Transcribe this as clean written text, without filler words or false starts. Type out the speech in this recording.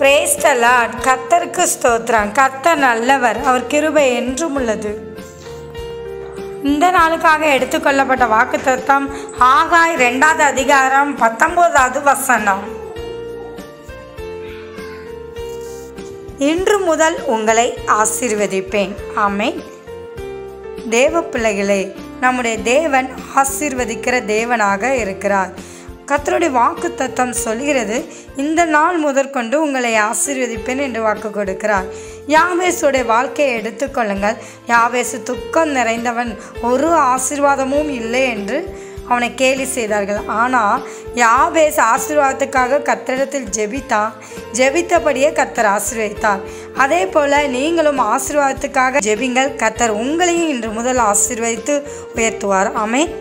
Praise the Lord. கர்த்தருக்கு ஸ்தோத்திரம். கர்த்தர் நல்லவர், அவர் கிருபை என்றும் உள்ளது. இந்த நாளுக்காக எடுத்துக்கொள்ளப்பட்ட வாக்குத்தத்தம் ஆகாய் 2வது அதிகாரம் 19வது வசனம். இன்று முதல் உங்களை ஆசீர்வதிப்பேன். ஆமென். தேவ பிள்ளைகளே, நம்முடைய தேவன் ஆசீர்வதிக்கிற தேவனாக இருக்கிறார். கர்த்தருடைய வாக்கு தத்தம் சொல்கிறது, இந்த நாள் முதற்கொண்டு உங்களை ஆசீர்வதிப்பேன் என்று வாக்கு கொடுக்கிறார். யாவேசுடைய வாழ்க்கையை எடுத்துக்கொள்ளுங்கள். யாவேசு துக்கம் நிறைந்தவன், ஒரு ஆசீர்வாதமும் இல்லை என்று அவனை கேலி செய்தார்கள். ஆனால் யாவேசு ஆசீர்வாதத்துக்காக கர்த்தரிடத்தில் ஜெபித்தான். ஜெபித்தபடியே கர்த்தர் ஆசீர்வதித்தார். அதே போல் நீங்களும் ஆசீர்வாதத்துக்காக ஜெபிங்கள். கர்த்தர் உங்களையும் இன்று முதல் ஆசீர்வதித்து உயர்த்துவார். ஆமென்.